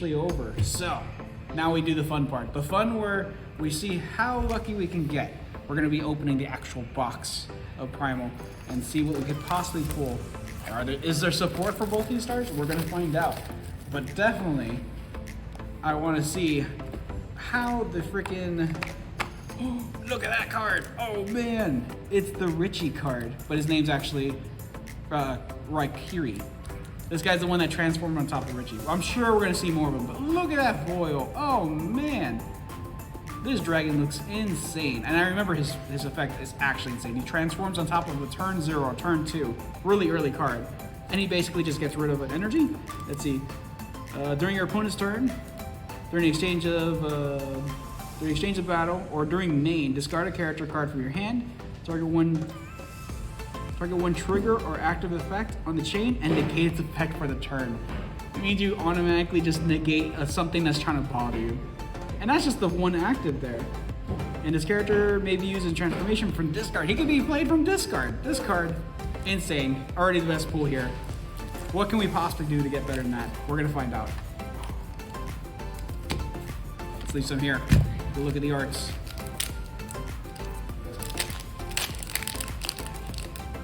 over. So now we do the fun part. The fun where we see how lucky we can get. We're going to be opening the actual box of Primal and see what we could possibly pull. Is there support for both these stars? We're going to find out. But definitely, I want to see how the freaking... look at that card! Oh man! It's the Richie card, but his name's actually Raikiri. This guy's the one that transformed on top of Richie. I'm sure we're gonna see more of him, but look at that foil. Oh man. This dragon looks insane. And I remember his effect is actually insane. He transforms on top of a turn 0 or turn 2, really early card. And he basically just gets rid of an energy. Let's see. During your opponent's turn, during the exchange of battle, or during main, discard a character card from your hand. Target one trigger or active effect on the chain and negate its effect for the turn. It means you automatically just negate something that's trying to bother you. And that's just the one active there. And this character may be used in transformation from discard. He can be played from discard. This card, insane. Already the best pool here. What can we possibly do to get better than that? We're gonna find out. Let's leave some here. We'll look at the arts.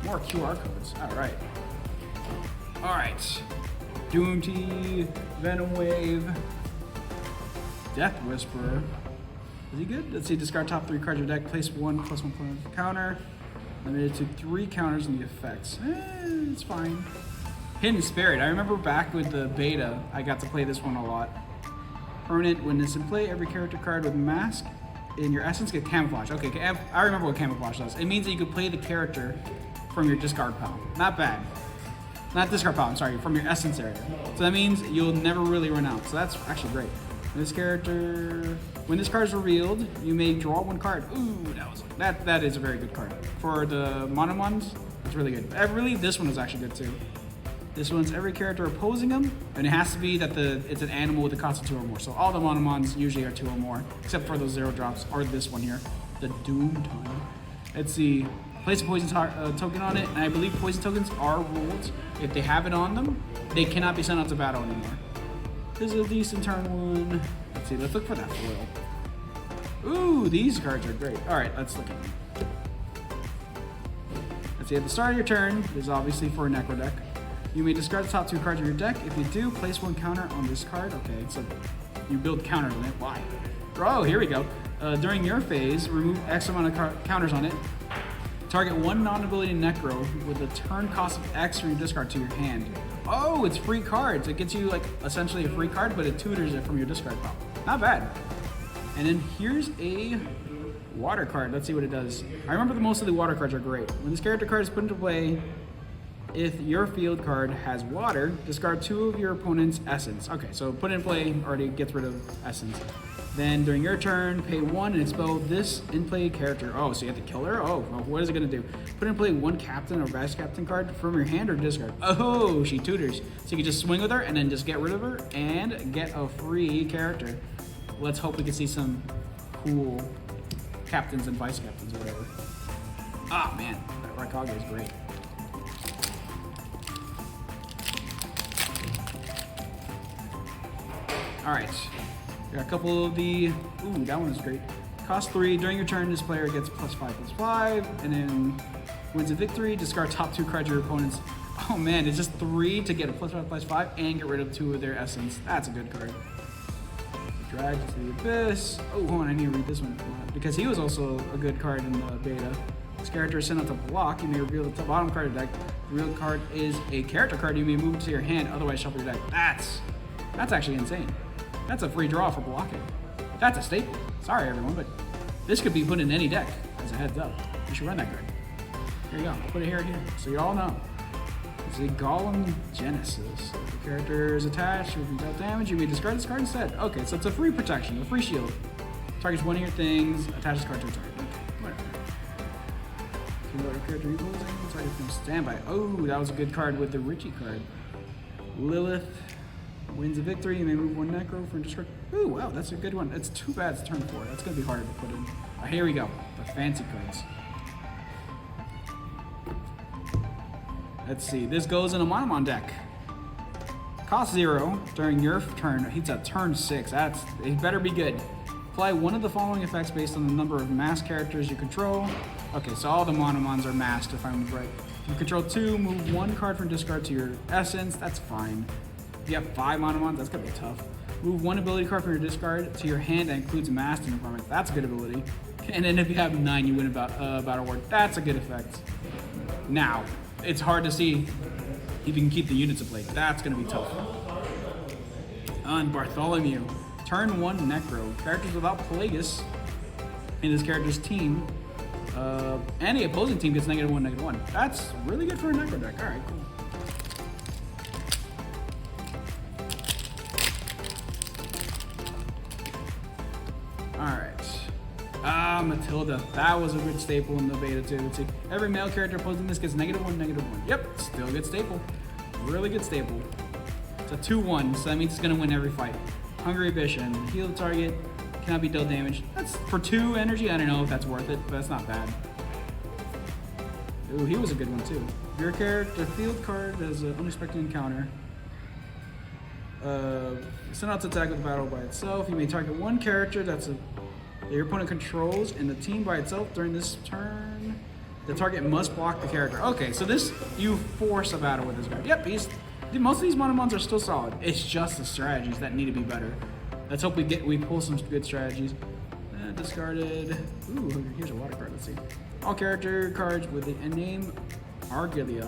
More QR codes. Alright. Alright. Doomty, Venom Wave, Death Whisperer. Is he good? Let's see, discard top 3 cards of your deck, place 1 plus 1 counter. Limited to 3 counters in the effects. It's fine. Hidden Spirit. I remember back with the beta, I got to play this one a lot. Permanent, when it's in play, every character card with mask in your essence get camouflage. Okay, I remember what camouflage does. It means that you could play the character from your discard pile. Not bad. Not discard pile, I'm sorry, from your essence area. So that means you'll never really run out. So that's actually great. This character, when this card is revealed, you may draw 1 card. Ooh, that is a very good card. For the monomons, it's really good. Really, this one is actually good too. This one's every character opposing them, and it has to be that it's an animal with a cost of 2 or more. So all the monomons usually are 2 or more, except for those 0 drops, or this one here, the Doom Time. Let's see. Place a poison token on it, and I believe poison tokens are ruled. If they have it on them, they cannot be sent out to battle anymore. This is a decent turn 1. Let's see, let's look for that foil. Ooh, these cards are great. Alright, let's look at them. Let's see, at the start of your turn, this is obviously for a Necro deck. You may discard the top 2 cards of your deck. If you do, place 1 counter on this card. Okay, so you build counters on it. Why? Oh, here we go. During your phase, remove X amount of counters on it. Target 1 non-ability Necro with a turn cost of X from your discard to your hand. Oh, it's free cards. It gets you like essentially a free card, but it tutors it from your discard pile. Not bad. And then here's a water card. Let's see what it does. I remember that most of the water cards are great. When this character card is put into play, if your field card has water, discard 2 of your opponent's essence. Okay, so put it in play already gets rid of essence. Then during your turn, pay 1 and expel this in-play character. Oh, so you have to kill her? Oh, well, what is it gonna do? Put in play 1 captain or vice captain card from your hand or discard. Oh, she tutors. So you can just swing with her and then just get rid of her and get a free character. Let's hope we can see some cool captains and vice captains or whatever. Ah, man, that Raikage is great. All right. Got a couple of the, ooh, that one is great. Cost 3, during your turn, this player gets +5/+5, and then wins a victory, discard top 2 cards of your opponent's. Oh man, it's just 3 to get a +5/+5 and get rid of 2 of their essence. That's a good card. Drag to the Abyss. Oh, hold on, I need to read this one. Because he was also a good card in the beta. This character is sent out to block, you may reveal the bottom card of the deck. The real card is a character card you may move to your hand, otherwise shuffle your deck. That's actually insane. That's a free draw for blocking. That's a staple. Sorry, everyone, but this could be put in any deck as a heads up. You should run that card. Here you go. Put it here, so you all know. It's a Golem Genesis. If the character is attached with without damage, you may discard this card instead. Okay, so it's a free protection, a free shield. Targets 1 of your things, attaches card to a target. Okay, whatever. Your character reposing, target from standby. Oh, that was a good card with the Richie card. Lilith. Wins a victory, you may move 1 Necro for discard. Ooh, wow, that's a good one. It's too bad it's turn 4. That's gonna be harder to put in. Here we go, the fancy cards. Let's see, this goes in a Monomon deck. Cost 0 during your turn. He's at turn 6. It better be good. Apply one of the following effects based on the number of masked characters you control. Okay, so all the monomons are masked if I'm right. If you control 2, move 1 card from discard to your essence. That's fine. If you have 5 monomons, that's gonna be tough. Move 1 ability card from your discard to your hand that includes masked environment. That's a good ability. And then if you have 9, you win about Battle Ward. That's a good effect. Now, it's hard to see if you can keep the units in play. That's gonna be tough. On Bartholomew, turn 1 Necro. Characters without Plagueis in this character's team. And the opposing team gets -1, -1. That's really good for a Necro deck. Alright, cool. Alright. Matilda. That was a good staple in the beta too. Let's see. Every male character opposing this gets -1, -1. Yep, still a good staple. Really good staple. It's a 2-1, so that means it's gonna win every fight. Hungry Ambition. Heal the target. Cannot be dealt damage. That's for 2 energy. I don't know if that's worth it, but that's not bad. Ooh, he was a good one too. Your character field card has an unexpected encounter. Send out to attack with the battle by itself. You may target 1 character that your opponent controls in the team by itself during this turn. The target must block the character. Okay, so this, you force a battle with this guy. Yep, most of these monomons are still solid. It's just the strategies that need to be better. Let's hope we pull some good strategies. Discarded. Ooh, here's a water card. Let's see. All character cards with the name Argalia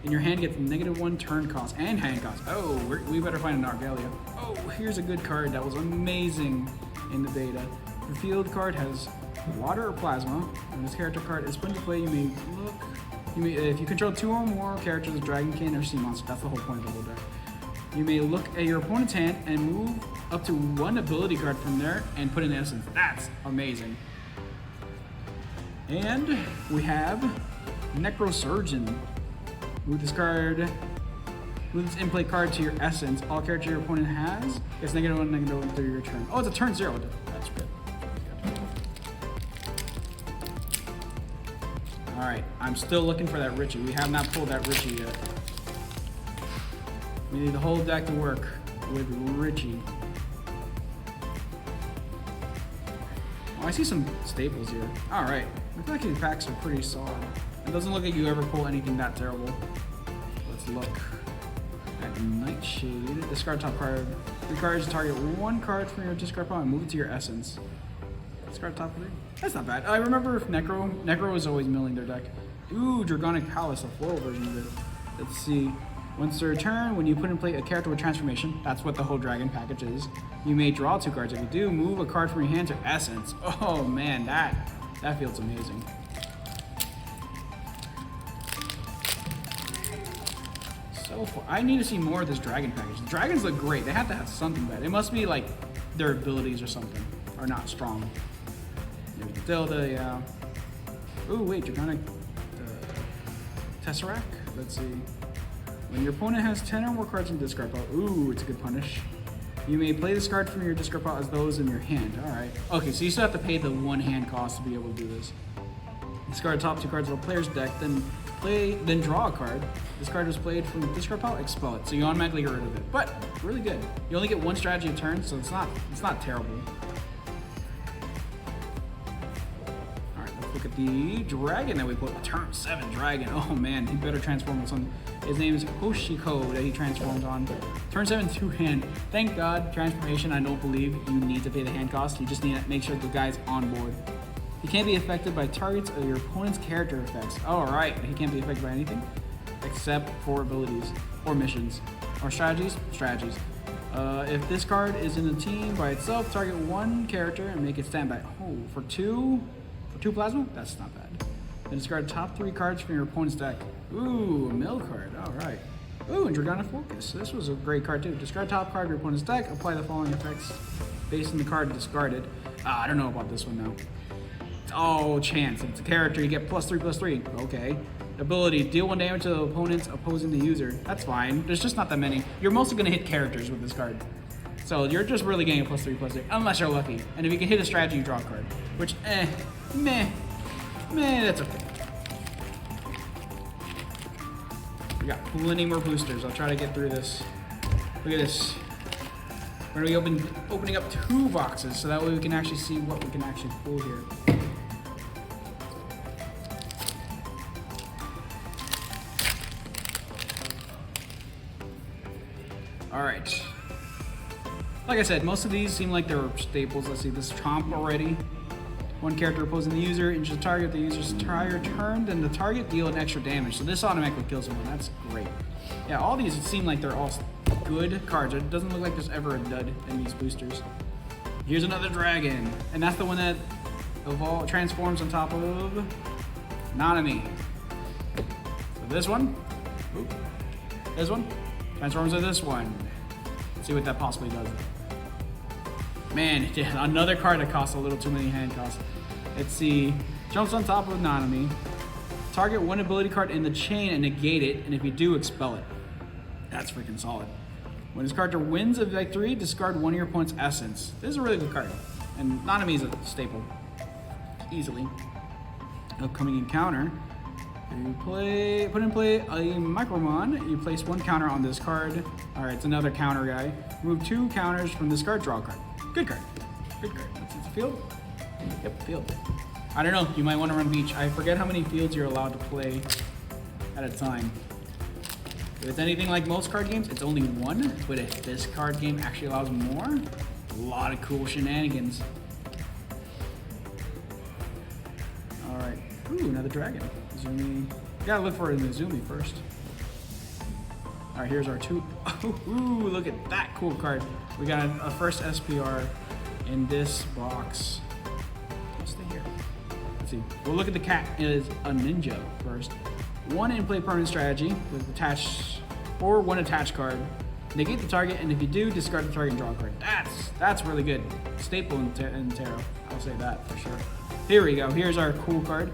in your hand gets -1 turn cost and hand cost. Oh, we better find an Argalia. Oh, here's a good card that was amazing in the beta. Your field card has water or plasma, and this character card is put into play. If you control 2 or more characters with Dragonkin or Sea Monster, that's the whole point of the whole deck. You may look at your opponent's hand and move up to 1 ability card from there and put in essence. That's amazing. And we have Necrosurgeon. Move this in-play card to your essence. All character your opponent has gets -1, -1 through your turn. Oh, it's a turn 0. That's good. Alright, I'm still looking for that Richie. We have not pulled that Richie yet. We need the whole deck to work with Richie. Oh, I see some staples here. Alright, I feel like these packs are pretty solid. It doesn't look like you ever pull anything that terrible. Let's look at Nightshade. Discard top card. 3 cards, target 1 card from your discard pile and move it to your essence. Discard top 3. That's not bad. I remember if Necro was always milling their deck. Ooh, Dragonic Palace, a floral version of it. Let's see. Once per turn, when you put in play a character with transformation, that's what the whole dragon package is, you may draw 2 cards. If you do, move a card from your hand to essence. Oh man, that feels amazing. So far, I need to see more of this dragon package. The dragons look great. They have to have something bad. It must be like their abilities or something are not strong. There's Matilda, yeah. Ooh, wait, Dragonic Tesseract? Let's see. When your opponent has 10 or more cards in the discard pile, ooh, it's a good punish. You may play this card from your discard pile as those in your hand. Alright. Okay, so you still have to pay the 1 hand cost to be able to do this. Discard top 2 cards of a player's deck, then draw a card. This card was played from the discard pile, expel it. So you automatically get rid of it. But really good. You only get 1 strategy a turn, so it's not terrible. Look at the dragon that we put. Turn 7 dragon. Oh man, he better transform on something. His name is Hoshiko that he transforms on. Turn 7 2 hand. Thank God, transformation. I don't believe you need to pay the hand cost. You just need to make sure the guy's on board. He can't be affected by targets of your opponent's character effects. All right, he can't be affected by anything except for abilities or missions or strategies. If this card is in the team by itself, target 1 character and make it stand by. Oh, for 2 plasma? That's not bad. Then discard top 3 cards from your opponent's deck. Ooh, a mill card. Alright. Ooh, and Dragonic Focus. This was a great card too. Discard top card of your opponent's deck. Apply the following effects based on the card discarded. I don't know about this one now. Oh, chance. If it's a character, you get +3/+3. Okay. Ability, deal 1 damage to the opponents opposing the user. That's fine. There's just not that many. You're mostly going to hit characters with this card. So you're just really getting a +3/+3, unless you're lucky. And if you can hit a strategy, you draw a card. Which, meh, that's okay. We got plenty more boosters. I'll try to get through this. Look at this. We're gonna be opening up 2 boxes so that way we can actually see what we can actually pull here. All right. Like I said, most of these seem like they're staples. Let's see, this Chomp already. 1 character opposing the user, injures the target, the user's entire turn, then the target deal an extra damage. So this automatically kills someone, that's great. Yeah, all these seem like they're all good cards. It doesn't look like there's ever a dud in these boosters. Here's another dragon, and that's the one that transforms on top of Nanami. So this one, transforms to this one. Let's see what that possibly does. Man, yeah, another card that costs a little too many hand costs. Let's see. Jumps on top of Nanami. Target 1 ability card in the chain and negate it, and if you do, expel it. That's freaking solid. When this character wins a victory, discard 1 of your opponent's essence. This is a really good card. And Nanami is a staple. Easily. Upcoming encounter. You put in play a Micromon. You place 1 counter on this card. Alright, it's another counter guy. Remove 2 counters from this card, draw a card. Good card. Good card. It's a field? Yep, field. I don't know, you might want to run beach. I forget how many fields you're allowed to play at a time. If it's anything like most card games, it's only 1. But if this card game actually allows more, a lot of cool shenanigans. Alright. Ooh, another dragon. Zumi. Gotta look for it in the Zumi first. Alright, here's our 2. Ooh, look at that cool card. We got a first SPR in this box. Let's stay here. Let's see. We'll look at the cat. It is a ninja first. 1 in-play permanent strategy with attach or 1 attached card. Negate the target, and if you do, discard the target and draw a card. That's really good. Staple in Tarot. I'll say that for sure. Here we go. Here's our cool card.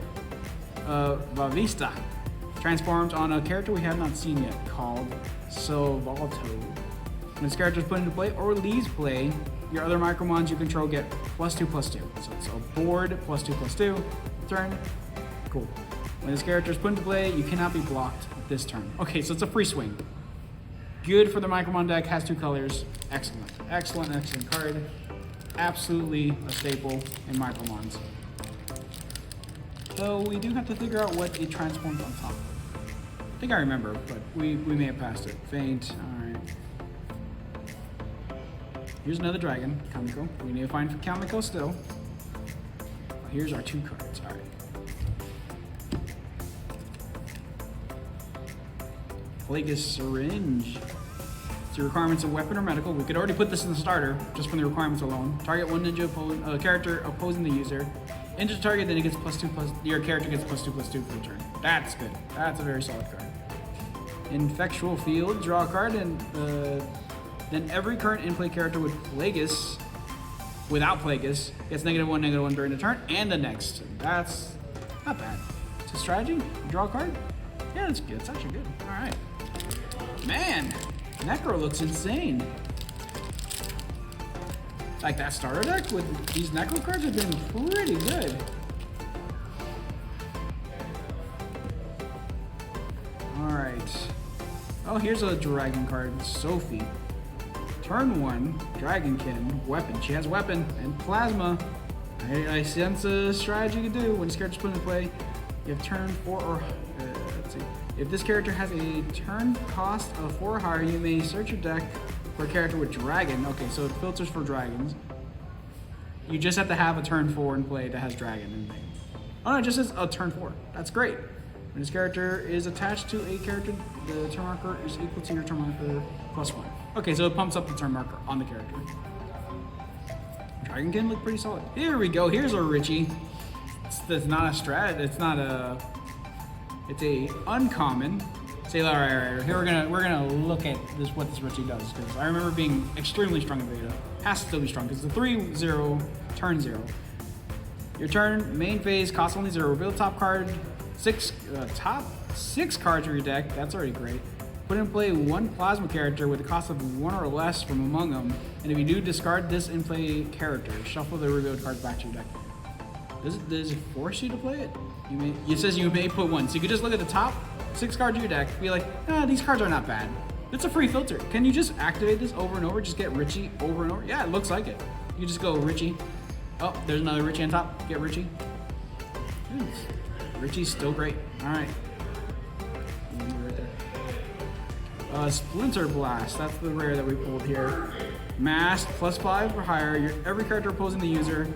Vavista. Transforms on a character we have not seen yet called Sovalto. When this character is put into play or leaves play, your other Micromons you control get +2/+2. So it's a board +2/+2. Turn. Cool. When this character is put into play, you cannot be blocked this turn. Okay, so it's a free swing. Good for the Micromon deck, has 2 colors. Excellent. Excellent, excellent card. Absolutely a staple in Micromons. So we do have to figure out what it transforms on top. I think I remember, but we may have passed it. Faint, alright. Here's another dragon, Kamiko. We need to find Kamiko still. Here's our 2 cards, alright. Plagueis Syringe. It's the requirements of weapon or medical. We could already put this in the starter, just from the requirements alone. Target 1 ninja character opposing the user. Injure the target, then it gets your character gets +2/+2 for the turn. That's good. That's a very solid card. Infectual Field, draw a card, and then every current in-play character with Plagueis, without Plagueis, gets -1/-1 during the turn and the next. That's not bad. It's a strategy. Draw a card. Yeah, that's good. It's actually good. All right. Man, Necro looks insane. Like that starter deck with these Necro cards have been pretty good. Alright. Oh, here's a dragon card, Sophie. Turn 1, Dragonkin, weapon. She has weapon and plasma. I sense a strategy you can do when this character's put into play. You have turn 4 or let's see. If this character has a turn cost of 4 or higher, you may search your deck for a character with dragon. Okay, so it filters for dragons. You just have to have a turn 4 in play that has dragon and things. Oh no, it just says a turn 4. That's great. When this character is attached to a character, the turn marker is equal to your turn marker +1. Okay, so it pumps up the turn marker on the character. Dragonkin look pretty solid. Here we go. Here's a Richie. It's not a strat. It's not a. It's a uncommon. Say, all right, here we're gonna look at this what this Richie does, because I remember being extremely strong in beta. Has to still be strong because it's a 3/0 turn 0. Your turn main phase costs only 0. Reveal top card, top 6 cards of your deck. That's already great. Put in play 1 plasma character with a cost of 1 or less from among them, and if you do, discard this in play character. Shuffle the revealed cards back to your deck. Does it force you to play it? It says you may put one. So you could just look at the top 6 cards of your deck, be like, these cards are not bad. It's a free filter. Can you just activate this over and over? Just get Richie over and over? Yeah, it looks like it. You just go Richie. Oh, there's another Richie on top. Get Richie. Richie's still great. All right. Right there. Splinter Blast. That's the rare that we pulled here. Masked, +5 or higher. Every character opposing the user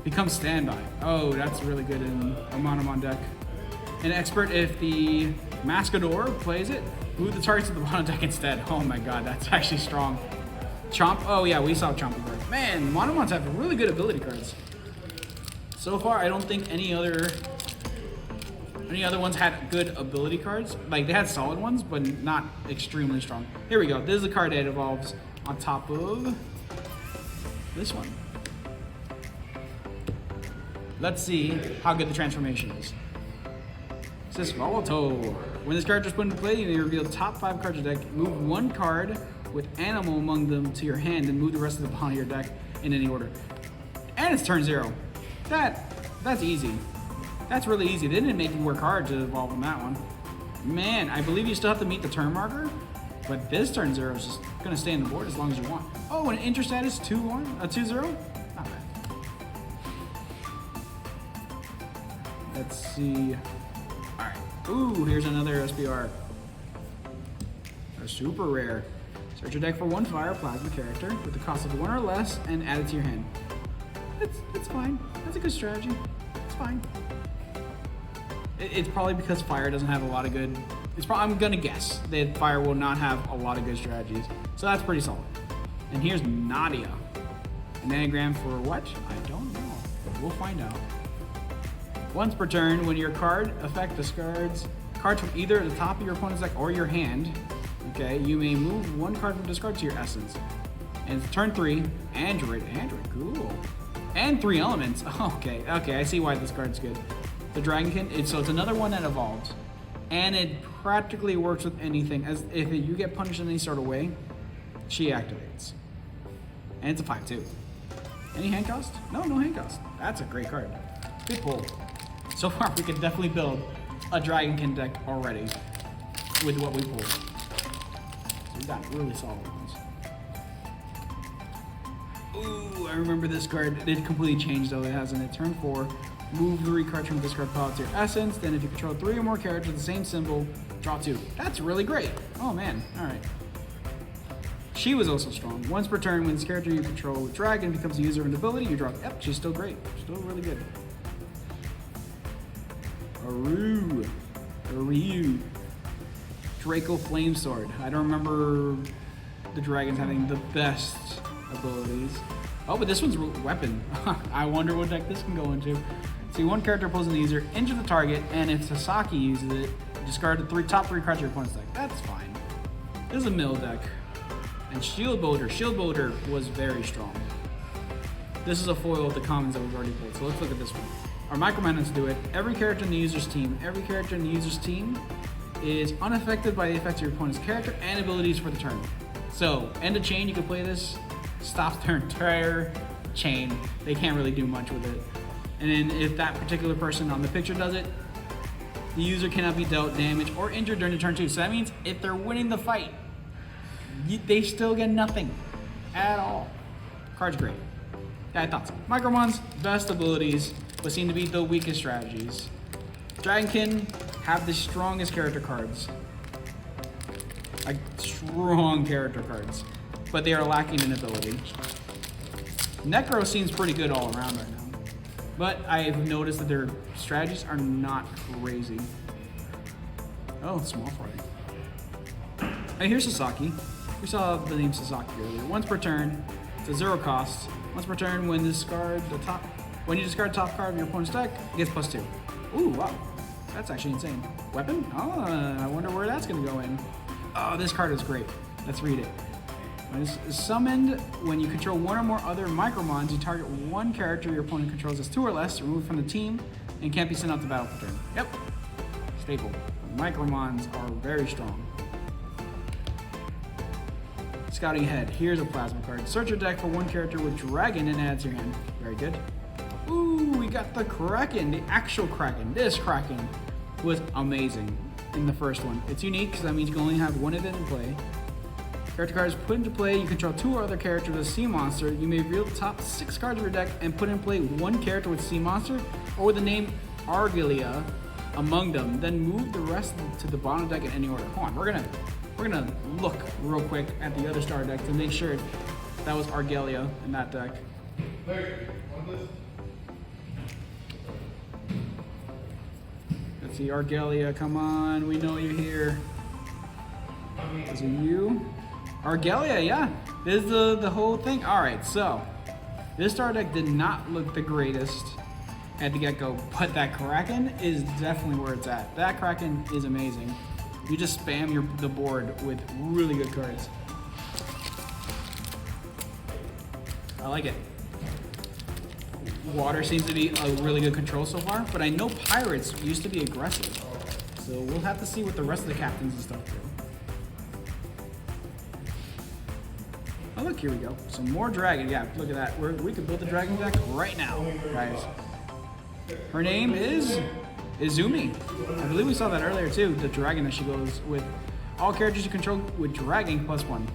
becomes standby. Oh, that's really good in a Monomon deck. An expert, if the Mascador plays it, move the target to the bottom deck instead. Oh my god, that's actually strong. Chomp. Oh yeah, we saw Chomp cards. Man, Monomons have really good ability cards. So far, I don't think any other ones had good ability cards. Like, they had solid ones, but not extremely strong. Here we go. This is a card that evolves on top of this one. Let's see how good the transformation is. It says Volato. When this character is put into play, you may reveal the top 5 cards of your deck. Move 1 card with animal among them to your hand and move the rest of the bottom of your deck in any order. And it's turn 0. That's easy. That's really easy. They didn't make you work hard to evolve on that one. Man, I believe you still have to meet the turn marker, but this turn 0 is just gonna stay on the board as long as you want. Oh, an inter status 2-1, 2-0? Not bad. Let's see. All right. Ooh, here's another SBR. A super rare. Search your deck for 1 fire plasma character with the cost of 1 or less and add it to your hand. It's fine. That's a good strategy. It's fine. It's probably because fire doesn't have a lot of good. I'm gonna guess that fire will not have a lot of good strategies. So that's pretty solid. And here's Nadia. An anagram for what? I don't know. But we'll find out. Once per turn, when your card effect discards cards from either the top of your opponent's deck or your hand, okay, you may move 1 card from discard to your essence. And it's turn 3, Android, cool. And 3 elements. Okay, I see why this card's good. The Dragonkin, so it's another one that evolves. And it practically works with anything. As if you get punished in any sort of way, she activates. And it's a 5/2. Any hand cost? No hand cost. That's a great card. Good pull. So far, we can definitely build a Dragonkin deck already with what we pulled. So we got really solid ones. Ooh, I remember this card. It did completely change though. It hasn't. It turn 4. Move 3 cards from discard pile to your essence. Then if you control 3 or more characters with the same symbol, draw 2. That's really great. Oh man, all right. She was also strong. Once per turn, when this character you control with Dragon becomes a user of an ability, you draw. Yep, she's still great. Still really good. Ryu. Draco Flamesword. I don't remember the dragons having the best abilities. Oh, but this one's weapon. I wonder what deck this can go into. See, 1 character opposing the user, injure the target, and if Sasaki uses it, discard the top 3 cards of your opponent's deck. That's fine. This is a mill deck. And Shield Boulder. Shield Boulder was very strong. This is a foil of the commons that we've already pulled. So let's look at this one. Our micromanage do it. Every character in the user's team is unaffected by the effects of your opponent's character and abilities for the turn. So, end of chain, you can play this. Stops their entire chain. They can't really do much with it. And then if that particular person on the picture does it, the user cannot be dealt damage or injured during the turn 2. So that means if they're winning the fight, they still get nothing at all. Card's great. Yeah, I thought so. Micromons, best abilities, but seem to be the weakest strategies. Dragonkin have the strongest character cards. Like, strong character cards. But they are lacking in ability. Necro seems pretty good all around right now. But I've noticed that their strategies are not crazy. Oh, small fry. Hey, here's Sasaki. We saw the name Sasaki earlier. Once per turn, it's a 0 cost. Once per turn, when you discard the top card of your opponent's deck, it gets +2. Ooh, wow. That's actually insane. Weapon? Oh, I wonder where that's gonna go in. Oh, this card is great. Let's read it. When it's summoned, when you control 1 or more other Micromons, you target 1 character your opponent controls as 2 or less, removed from the team, and can't be sent out to battle for turn. Yep. Staple. Micromons are very strong. Scouting ahead. Here's a plasma card. Search your deck for 1 character with Dragon and add to your hand. Very good. Ooh, we got the Kraken, the actual Kraken. This Kraken was amazing in the first one. It's unique because that means you can only have one event in play. Character cards put into play, you control 2 other characters with a sea monster. You may reveal the top 6 cards of your deck and put in play 1 character with sea monster or with the name Argalia among them. Then move the rest to the bottom of the deck in any order. Hold on, we're gonna look real quick at the other star deck to make sure that was Argalia in that deck. Let's see, Argalia, come on, we know you're here. Is it you? Argalia, yeah. This is the whole thing. Alright, so this star deck did not look the greatest at the get-go, but that Kraken is definitely where it's at. That Kraken is amazing. You just spam the board with really good cards. I like it. Water seems to be a really good control so far, but I know Pirates used to be aggressive. So we'll have to see what the rest of the captains and stuff do. Oh look, here we go. Some more dragon. Yeah, look at that. We could build a dragon deck right now, guys. Her name is Izumi. I believe we saw that earlier too, the dragon that she goes with. All characters you control with dragon +1.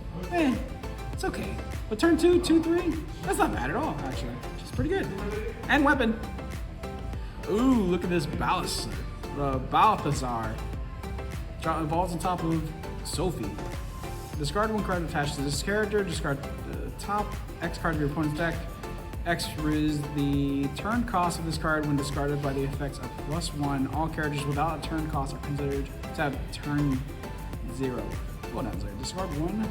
It's okay. But turn 2, 2, 3, that's not bad at all, actually. She's pretty good. And weapon. Ooh, look at this Balthazar. Balthazar. Evolves on top of Sophie. Discard 1 card attached to this character. Discard the top X card of your opponent's deck. X is the turn cost of this card when discarded by the effects of +1. All characters without a turn cost are considered to have turn 0. Hold on, sorry. Discard 1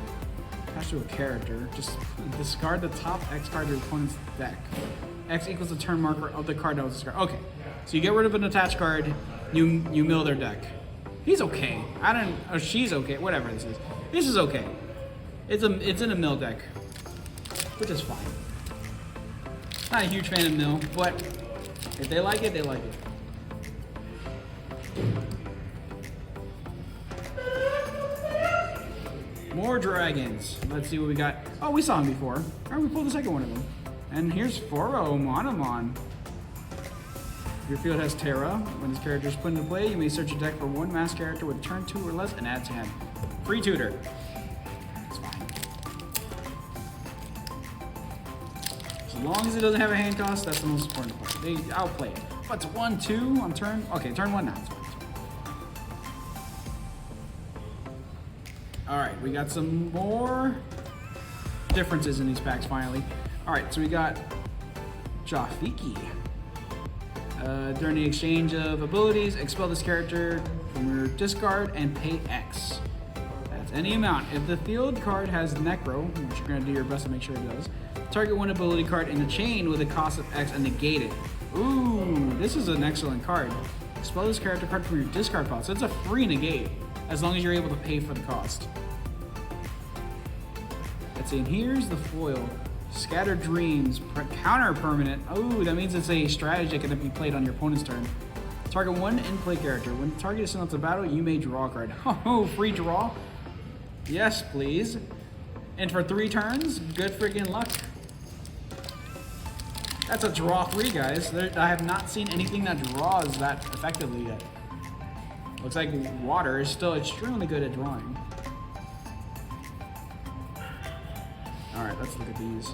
attached to a character. Just discard the top X card of your opponent's deck. X equals the turn marker of the card that was discarded. Okay, so you get rid of an attached card, you mill their deck. He's okay. Or she's okay. Whatever this is. This is okay. It's in a mill deck, which is fine. Not a huge fan of mill, but if they like it, they like it. More dragons. Let's see what we got. Oh, we saw him before. All right, we pulled the second one of them. And here's Foro Monomon. Your field has Terra. When this character is put into play, you may search your deck for 1 mass character with turn 2 or less and add to hand. Free tutor. It's fine. As long as it doesn't have a hand cost, that's the most important part. I'll play it. What's 1, 2 on turn? Okay, turn 1 now. Alright, we got some more differences in these packs finally. Alright, so we got Jafiki. During the exchange of abilities, expel this character from your discard and pay X. That's any amount. If the field card has Necro, which you're going to do your best to make sure it does, target 1 ability card in the chain with a cost of X and negate it. Ooh, this is an excellent card. Expel this character card from your discard pile. So it's a free negate, as long as you're able to pay for the cost. Let's see, and here's the foil. Scattered Dreams, counter permanent. Oh, that means it's a strategy that can be played on your opponent's turn. Target 1 in-play character. When the target is sent out to battle, you may draw a card. Oh, free draw? Yes, please. And for 3 turns, good freaking luck. That's a draw 3, guys. I have not seen anything that draws that effectively yet. Looks like water is still extremely good at drawing. Alright, let's look at these.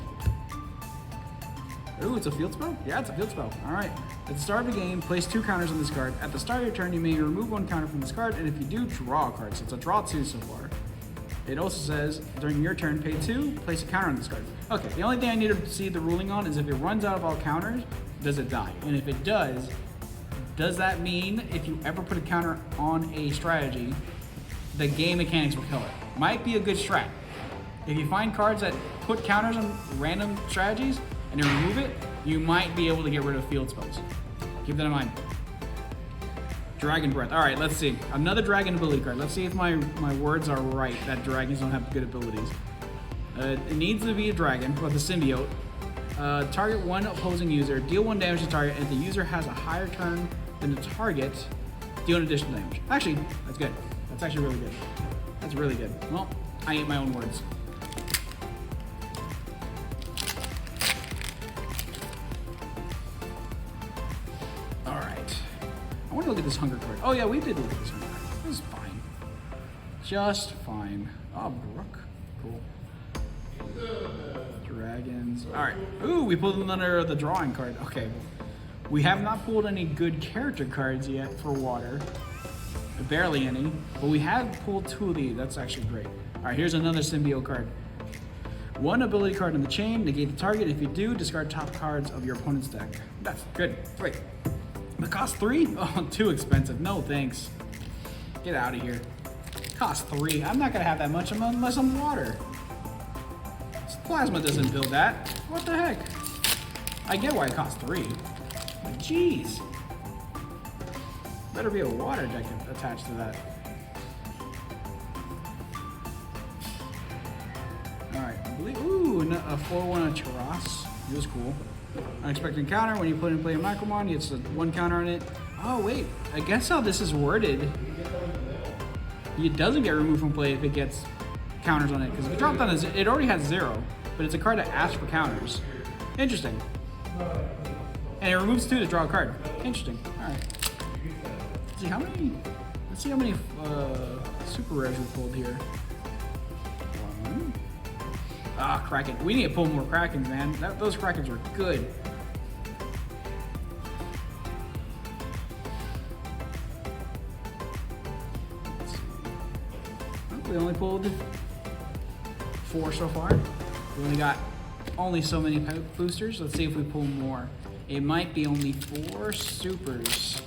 Ooh, it's a field spell? Yeah, it's a field spell. Alright. At the start of the game, place 2 counters on this card. At the start of your turn, you may remove 1 counter from this card, and if you do, draw a card. So it's a draw 2 so far. It also says, during your turn, pay 2, place a counter on this card. Okay, the only thing I need to see the ruling on is if it runs out of all counters, does it die? And if it does that mean if you ever put a counter on a strategy, the game mechanics will kill it? Might be a good strat. If you find cards that put counters on random strategies and then remove it, you might be able to get rid of field spells. Keep that in mind. Dragon Breath. Alright, let's see. Another dragon ability card. Let's see if my words are right that dragons don't have good abilities. It needs to be a dragon with a symbiote. Target 1 opposing user. Deal 1 damage to target. And if the user has a higher turn than the target, deal an additional damage. Actually, that's good. That's actually really good. That's really good. Well, I ate my own words. want to look at this hunger card. Oh yeah, we did look at this hunger card. It was fine. Just fine. Oh, Brook. Cool. Dragons. Alright. Ooh, we pulled another the drawing card. Okay. We have not pulled any good character cards yet for water. Barely any. But we have pulled 2 of these. That's actually great. Alright, here's another symbiote card. 1 ability card in the chain, negate the target. If you do, discard top cards of your opponent's deck. That's good. Great. The cost 3? Oh, too expensive. No thanks. Get out of here. Cost 3. I'm not gonna have that much unless I'm water. Plasma doesn't build that. What the heck? I get why it costs 3. But jeez. Better be a water deck attached to that. Alright, I believe. Ooh, a 4-1 of Charas. He was cool. Unexpected encounter. When you put in play a Micromon, it's a 1 counter on it. Oh, wait. I guess how this is worded, it doesn't get removed from play if it gets counters on it. Because if it dropped on it already has 0. But it's a card that asks for counters. Interesting. And it removes 2 to draw a card. Interesting. Alright. Let's see how many. Let's see how many super rares we pulled here. 1. Ah, Kraken. We need to pull more Krakens, man. Those Krakens were good. Let's see. Oh, we only pulled 4 so far. We only got so many boosters. Let's see if we pull more. It might be only 4 supers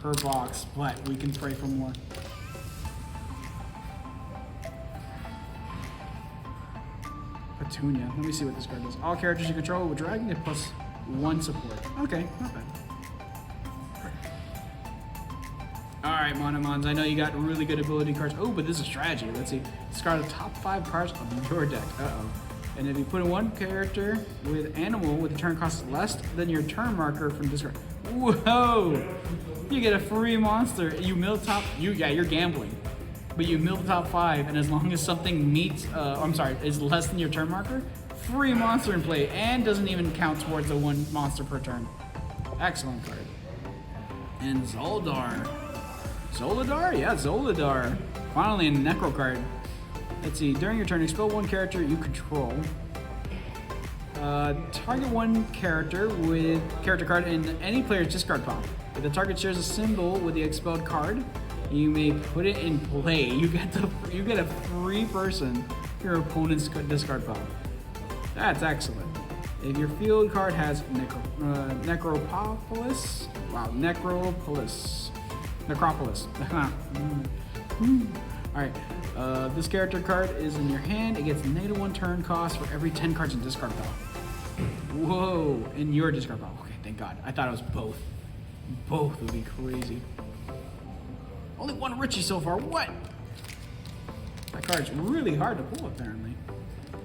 per box, but we can pray for more. Petunia. Let me see what this card does. All characters you control with dragon get +1 support. Okay, not bad. Alright, Monomons, I know you got really good ability cards. Oh, but this is strategy. Let's see. Discard the top 5 cards of your deck. Uh-oh. And if you put in 1 character with animal with a turn cost less than your turn marker from discard. Whoa! You get a free monster. You mill top. Yeah, you're gambling. But you mill the top 5, and as long as something meets, is less than your turn marker, free monster in play, and doesn't even count towards the 1 monster per turn. Excellent card. And Zoldar. Zoladar? Yeah, Zoladar. Finally, a Necro card. Let's see. During your turn, expel 1 character you control. Target 1 character with character card in any player's discard pile. If the target shares a symbol with the expelled card, you may put it in play. You get a free person for your opponent's discard pile. That's excellent. If your field card has Necropolis, wow, Necropolis. Alright, this character card is in your hand. It gets -1 turn cost for every 10 cards in discard pile. Whoa, in your discard pile. Okay, thank God. I thought it was both. Both would be crazy. Only 1 Richie so far, what? That card's really hard to pull, apparently.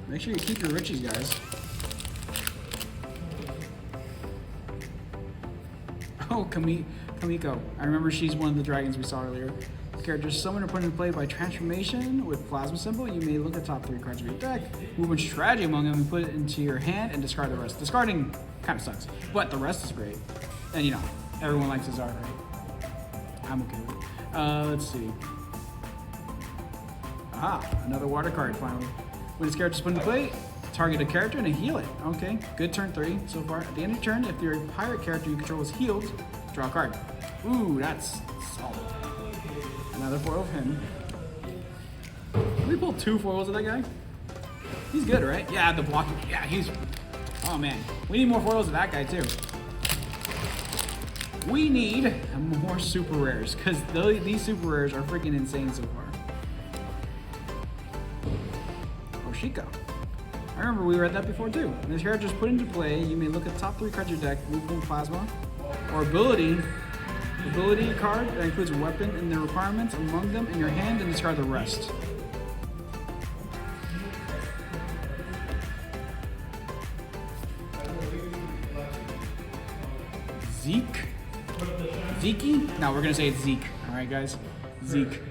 Make sure you keep your Richies, guys. Oh, Kamiko. I remember she's one of the dragons we saw earlier. Characters summoned or put into play by transformation with plasma symbol. You may look at top 3 cards of your deck, move one strategy among them, and put it into your hand and discard the rest. Discarding kind of sucks, but the rest is great. And you know, everyone likes his art, right? I'm okay with it. Let's see. Aha, another water card finally. When this character is put into play, target a character and heal it. Okay, good turn 3 so far. At the end of your turn, if your pirate character you control is healed, draw a card. Ooh, that's solid. Another foil of him. Can we pull 2 foils of that guy? He's good, right? Yeah, the blocking. Yeah, he's... Oh, man. We need more foils of that guy, too. We need more super rares, because these super rares are freaking insane so far. Oshika. I remember we read that before, too. When this character is put into play, you may look at the top 3 cards of your deck, move 1 plasma, or ability card that includes a weapon and the requirements among them in your hand and discard the rest. Zeke? No, we're gonna say it's Zeke. Alright guys. Zeke.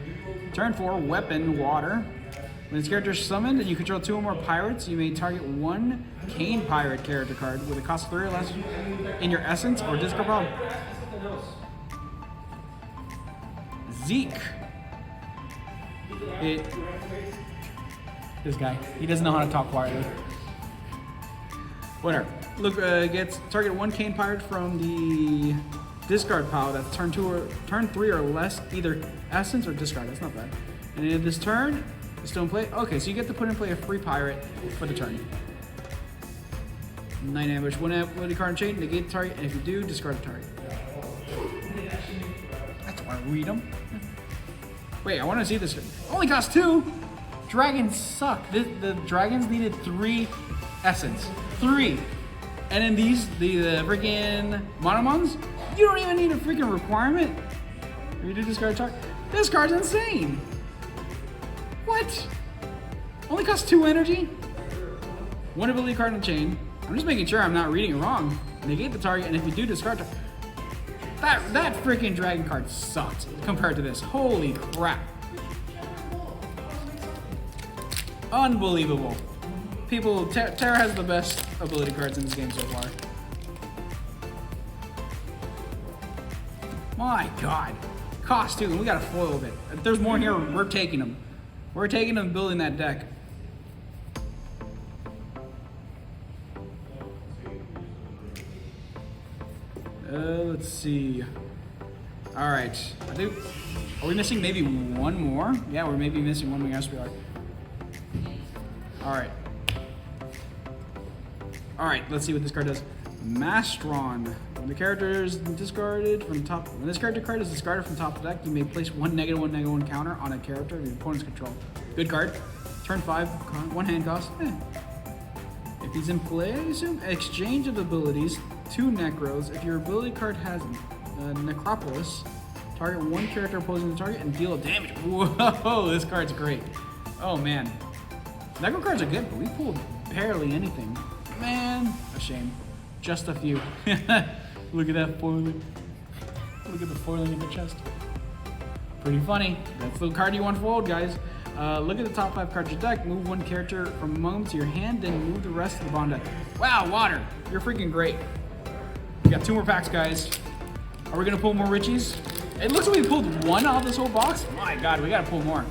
Turn 4, weapon, water. When this character is summoned and you control 2 or more pirates, you may target 1 Cane pirate character card with a cost of 3 or less in your essence or discard pile. Zeke. This guy. He doesn't know how to talk quietly. Whatever. Look, gets target 1 Cane Pirate from the discard pile that's turn 3 or less, either essence or discard. That's not bad. And if this turn is still in play, okay, so you get to put in play a free pirate for the turn. 9 ambush, 1 ability card and chain, negate the target, and if you do, discard the target. That's why I read them. Wait, I want to see this. Only costs 2. Dragons suck. The dragons needed 3 essence. 3. And then the freaking monomons, you don't even need a freaking requirement. If you do discard a target, this card's insane. What? Only costs 2 energy? 1 ability card and chain. I'm just making sure I'm not reading it wrong. Negate the target, and if you do discard that freaking dragon card sucks compared to this. Holy crap. Unbelievable. People, Terra has the best ability cards in this game so far. My god. Cost 2, and we got a foil of it. If there's more here, we're taking them. We're taking them building that deck. Let's see. All right. Are we missing maybe one more? Yeah, we're maybe missing one more. Yes, we are. All right. All right. Let's see what this card does. Mastron. When the character is discarded from top, when this character card is discarded from top of the deck, you may place 1 -1/-1 counter on a character of your opponent's control. Good card. Turn 5. 1 hand cost. If he's in play, I assume exchange of abilities. 2 Necros. If your ability card has Necropolis, target 1 character opposing the target and deal damage. Whoa, this card's great. Oh man. Necro cards are good, but we pulled barely anything. Man, a shame. Just a few. Look at that foiling. Look at the foiling in the chest. Pretty funny. That's the card you want foiled, guys. Look at the top 5 cards of your deck. Move 1 character from among them to your hand, then move the rest to the bottom deck. Wow, Water. You're freaking great. We got 2 more packs, guys. Are we gonna pull more Richies? It looks like we pulled 1 out of this whole box. My god, we gotta pull more.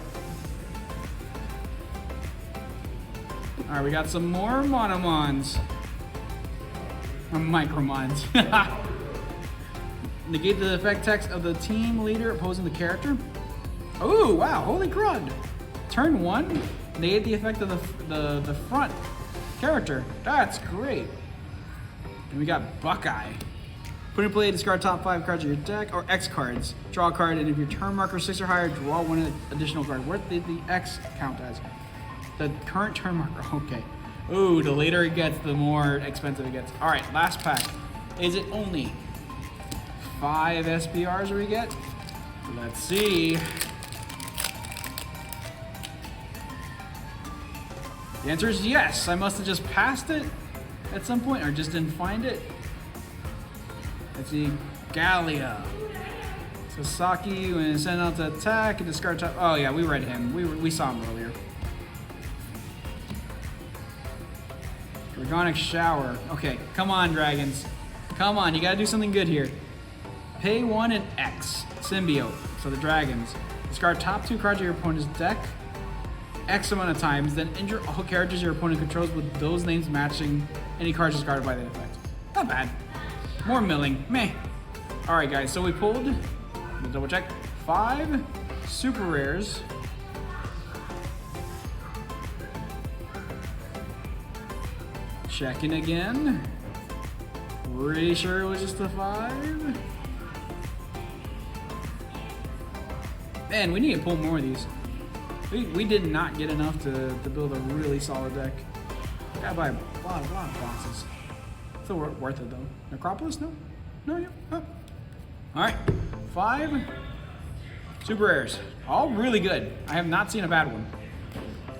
Alright, we got some more Monomons. Or Micromons. Negate the effect text of the team leader opposing the character. Oh, wow, holy crud. Turn 1, negate the effect of the front character. That's great. And we got Buckeye. Put in play, discard top 5 cards of your deck, or X cards. Draw a card, and if your turn marker 6 or higher, draw 1 additional card. What did the X count as? The current turn marker, okay. Ooh, the later it gets, the more expensive it gets. All right, last pack. Is it only 5 SPRs we get? Let's see. The answer is yes. I must have just passed it at some point, or just didn't find it. Let's see. Gallia. Sasaki, when sent out to attack, and discard top. Oh yeah, we read him. We saw him earlier. Dragonic Shower. Okay, come on, dragons. Come on, you gotta do something good here. Pay 1 and X. Symbiote. So the dragons. Discard top 2 cards of your opponent's deck X amount of times, then injure all characters your opponent controls with those names matching any cards discarded by the effect. Not bad. More milling. Meh. Alright guys, so we pulled, let's double check, 5 super rares. Checking again. Pretty sure it was just a 5. Man, we need to pull more of these. We did not get enough to build a really solid deck. Gotta buy a lot of boxes. Still worth it though. Necropolis? No? No, yeah. Oh. Alright. 5 super rares. All really good. I have not seen a bad one.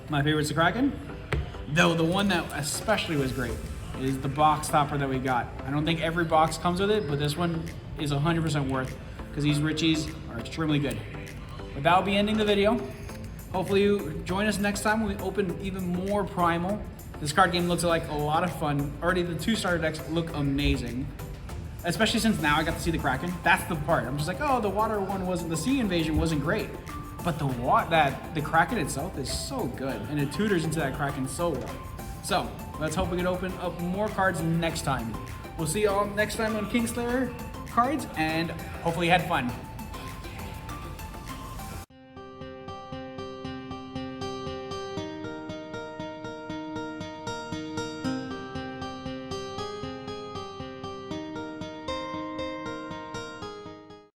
My favorite's the Kraken. Though the one that especially was great is the box topper that we got. I don't think every box comes with it, but this one is 100% worth because these Richies are extremely good. But that'll be ending the video. Hopefully you join us next time when we open even more Primal. This card game looks like a lot of fun. Already the 2 starter decks look amazing. especially since now I got to see the Kraken. That's the part. I'm just like, oh, the water one wasn't, the sea invasion wasn't great. But the Kraken itself is so good, and it tutors into that Kraken so well. So, let's hope we can open up more cards next time. We'll see you all next time on Kingslayer cards, and hopefully you had fun.